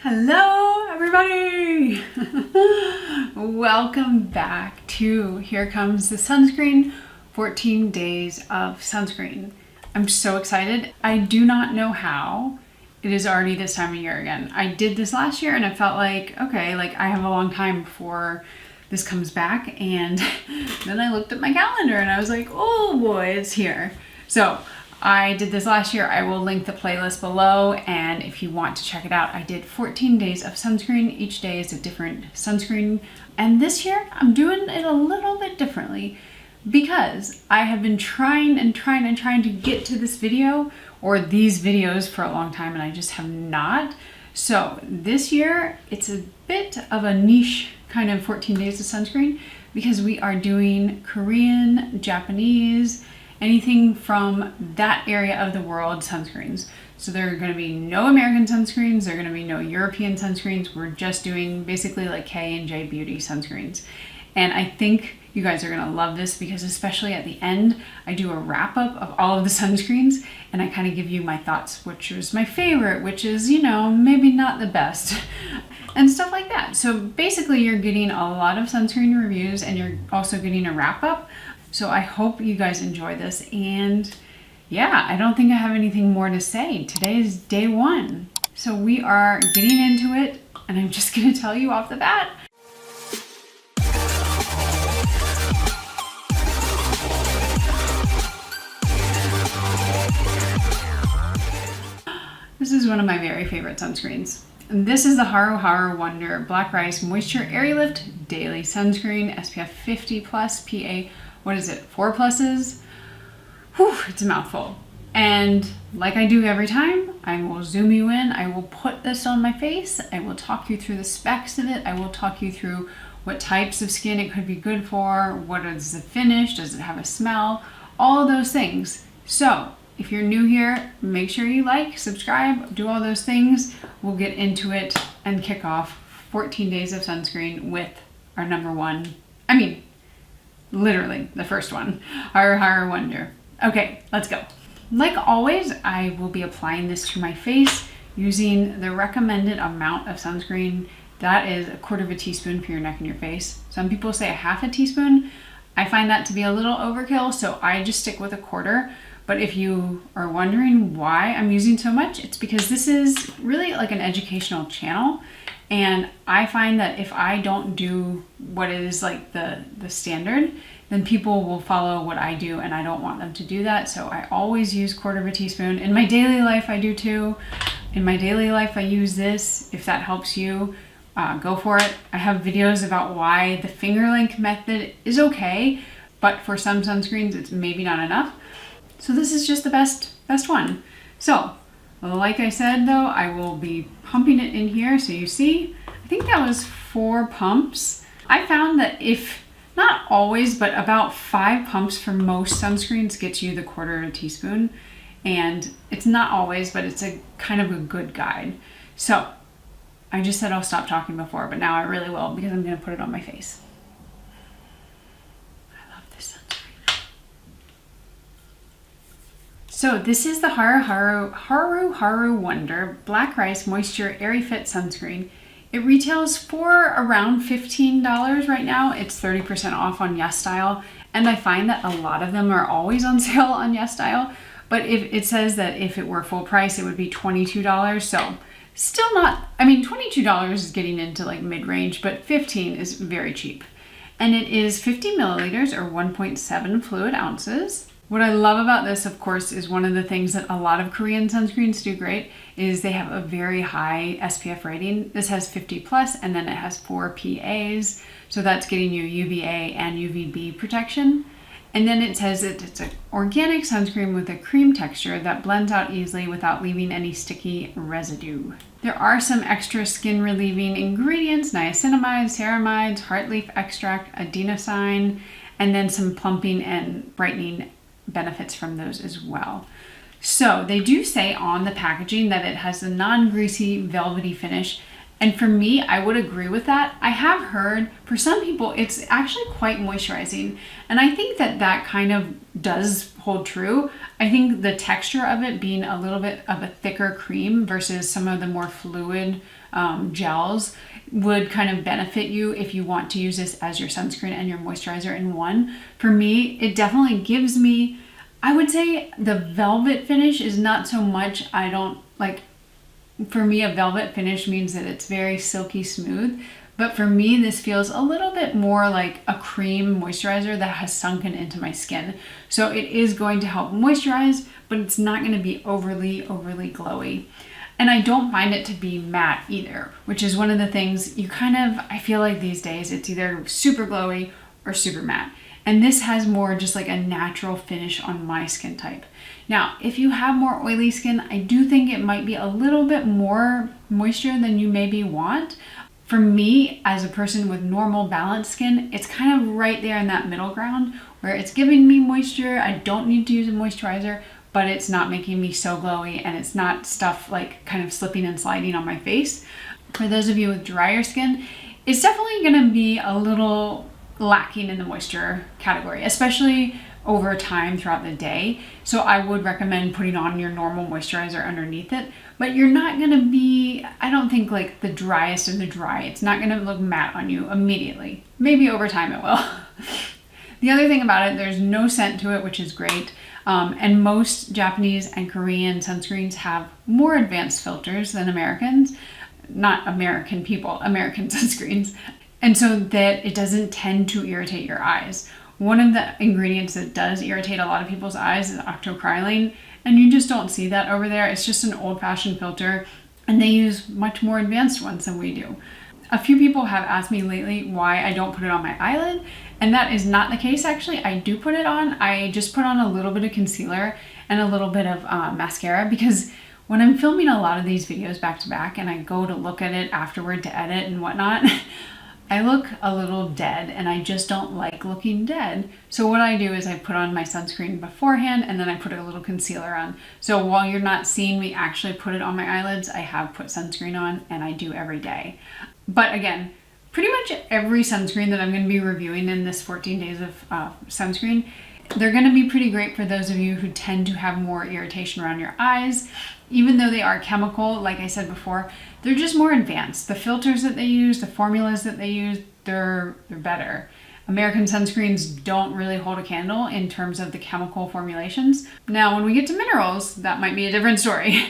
Hello everybody! Welcome back to Here Comes the Sunscreen, 14 Days of Sunscreen. I'm so excited. I do not know how it is already this time of year again. I did this last year and it felt like, okay, like I have a long time before this comes back, and then I looked at my calendar and I was like, oh boy, it's here. So I did this last year. I will link the playlist below, and if you want to check it out, I did 14 days of sunscreen. Each day is a different sunscreen. And this year, I'm doing it a little bit differently because I have been trying to get to this video or these videos for a long time, and I just have not. So this year, it's a bit of a niche kind of 14 days of sunscreen because we are doing Korean, Japanese, anything from that area of the world sunscreens. So there are going to be no American sunscreens, there are going to be no European sunscreens. We're just doing basically like K&J beauty sunscreens. And I think you guys are going to love this because especially at the end, I do a wrap up of all of the sunscreens and I kind of give you my thoughts, which was my favorite, which is, you know, maybe not the best and stuff like that. So basically you're getting a lot of sunscreen reviews and you're also getting a wrap up. So I hope you guys enjoy this, and yeah, I don't think I have anything more to say. Today is day one. So we are getting into it, and I'm just gonna tell you off the bat. This is one of my very favorite sunscreens. And this is the HaruHaru Wonder Black Rice Moisture Airylift Daily Sunscreen, SPF 50 plus, PA, what is it, 4 pluses? Whew, it's a mouthful. And like I do every time, I will zoom you in. I will put this on my face. I will talk you through the specs of it. I will talk you through what types of skin it could be good for, what is the finish, does it have a smell, all of those things. So if you're new here, make sure you like, subscribe, do all those things. We'll get into it and kick off 14 days of sunscreen with our number one, literally the first one, HaruHaru Wonder. Okay, let's go. Like always, I will be applying this to my face using the recommended amount of sunscreen. That is 1/4 teaspoon for your neck and your face. Some people say 1/2 teaspoon. I find that to be a little overkill, so I just stick with 1/4. But if you are wondering why I'm using so much, it's because this is really like an educational channel. And I find that if I don't do what is like the standard, then people will follow what I do, and I don't want them to do that. So I always use 1/4 teaspoon. In my daily life, I do too. In my daily life, I use this. If that helps you, go for it. I have videos about why the finger length method is okay, but for some sunscreens, it's maybe not enough. So this is just the best one. So, like I said though, I will be pumping it in here. So you see, I think that was 4 pumps. I found that if, not always, but about 5 pumps for most sunscreens gets you the 1/4 teaspoon. And it's not always, but it's a kind of a good guide. So I just said I'll stop talking before, but now I really will because I'm gonna put it on my face. So this is the HaruHaru Wonder Black Rice Moisture Airyfit Sunscreen. It retails for around $15 right now. It's 30% off on YesStyle, and I find that a lot of them are always on sale on YesStyle. But if it says that if it were full price, it would be $22. So still not, $22 is getting into like mid-range, but $15 is very cheap. And it is 50 milliliters or 1.7 fluid ounces. What I love about this, of course, is one of the things that a lot of Korean sunscreens do great is they have a very high SPF rating. This has 50 plus, and then it has 4 PAs. So that's getting you UVA and UVB protection. And then it says that it's an organic sunscreen with a cream texture that blends out easily without leaving any sticky residue. There are some extra skin relieving ingredients, niacinamide, ceramides, heart leaf extract, adenosine, and then some plumping and brightening benefits from those as well. So they do say on the packaging that it has a non-greasy velvety finish, And for me, I would agree with that. I have heard for some people, it's actually quite moisturizing. And I think that that kind of does hold true. I think the texture of it being a little bit of a thicker cream versus some of the more fluid gels would kind of benefit you if you want to use this as your sunscreen and your moisturizer in one. For me, it definitely gives me, I would say the velvet finish is not so much, I don't like, for me a velvet finish means that it's very silky smooth. But for me, this feels a little bit more like a cream moisturizer that has sunken into my skin. So it is going to help moisturize, but it's not going to be overly glowy. And I don't find it to be matte either, which is one of the things you kind of, I feel like these days it's either super glowy or super matte. And this has more just like a natural finish on my skin type. Now, if you have more oily skin, I do think it might be a little bit more moisture than you maybe want. For me, as a person with normal balanced skin, it's kind of right there in that middle ground where it's giving me moisture. I don't need to use a moisturizer, but it's not making me so glowy and it's not stuff like kind of slipping and sliding on my face. For those of you with drier skin, it's definitely going to be a little lacking in the moisture category, especially over time throughout the day. So I would recommend putting on your normal moisturizer underneath it, but you're not going to be, I don't think, like the driest of the dry. It's not going to look matte on you immediately. Maybe over time it will. The other thing about it, there's no scent to it, which is great. And most Japanese and Korean sunscreens have more advanced filters than Americans. Not American people, American sunscreens. And so that it doesn't tend to irritate your eyes. One of the ingredients that does irritate a lot of people's eyes is octocrylene, and you just don't see that over there. It's just an old-fashioned filter, and they use much more advanced ones than we do. A few people have asked me lately why I don't put it on my eyelid, and that is not the case actually. I do put it on. I just put on a little bit of concealer and a little bit of mascara, because when I'm filming a lot of these videos back to back and I go to look at it afterward to edit and whatnot, I look a little dead and I just don't like looking dead. So what I do is I put on my sunscreen beforehand and then I put a little concealer on. So while you're not seeing me actually put it on my eyelids, I have put sunscreen on, and I do every day. But again, pretty much every sunscreen that I'm going to be reviewing in this 14 days of sunscreen, they're going to be pretty great for those of you who tend to have more irritation around your eyes. Even though they are chemical, like I said before, they're just more advanced. The filters that they use, the formulas that they use, they're better. American sunscreens don't really hold a candle in terms of the chemical formulations. Now, when we get to minerals, that might be a different story.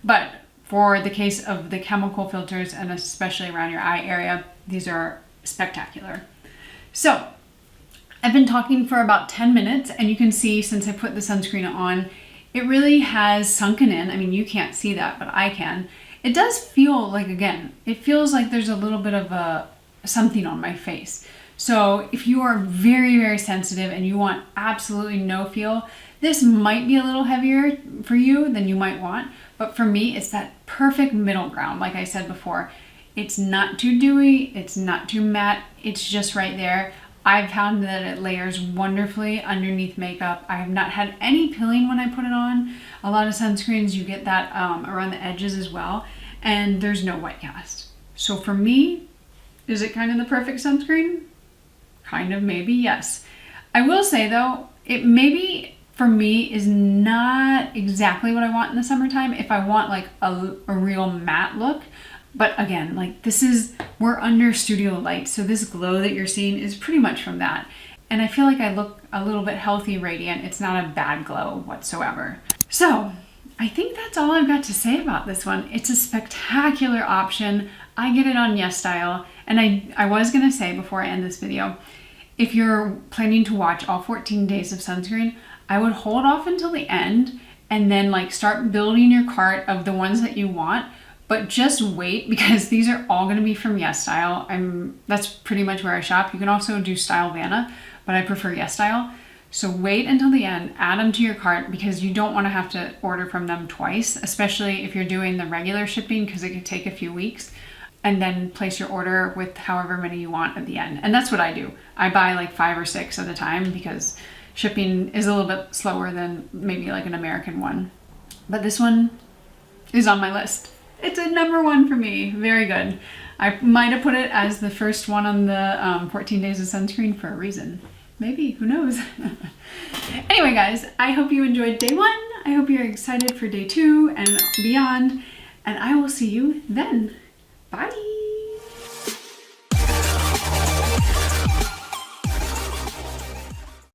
But for the case of the chemical filters, and especially around your eye area, these are spectacular. So, I've been talking for about 10 minutes, and you can see since I put the sunscreen on, it really has sunken in. I mean, you can't see that, but I can. It does feel like, again, it feels like there's a little bit of something on my face. So if you are very sensitive and you want absolutely no feel, this might be a little heavier for you than you might want. But for me, it's that perfect middle ground. Like I said before, it's not too dewy, it's not too matte, it's just right there. I've found that it layers wonderfully underneath makeup. I have not had any pilling when I put it on. A lot of sunscreens, you get that around the edges as well, and there's no white cast. So for me, is it kind of the perfect sunscreen? Kind of, maybe, yes. I will say though, it maybe for me is not exactly what I want in the summertime. If I want like a real matte look. But again, like we're under studio lights, so this glow that you're seeing is pretty much from that. And I feel like I look a little bit healthy, radiant. It's not a bad glow whatsoever. So I think that's all I've got to say about this one. It's a spectacular option. I get it on Yes Style. And I was gonna say before I end this video, if you're planning to watch all 14 days of sunscreen, I would hold off until the end and then like start building your cart of the ones that you want. But just wait, because these are all going to be from Yes Style. That's pretty much where I shop. You can also do Stylevanna, but I prefer Yes Style. So wait until the end, add them to your cart, because you don't want to have to order from them twice, especially if you're doing the regular shipping, because it could take a few weeks, and then place your order with however many you want at the end. And that's what I do. I buy like 5 or 6 at a time because shipping is a little bit slower than maybe like an American one. But this one is on my list. It's a number one for me. Very very good. I might have put it as the first one on the 14 Days of Sunscreen for a reason. Maybe, who knows? Anyway, guys, I hope you enjoyed day 1. I hope you're excited for day 2 and beyond. And I will see you then. Bye.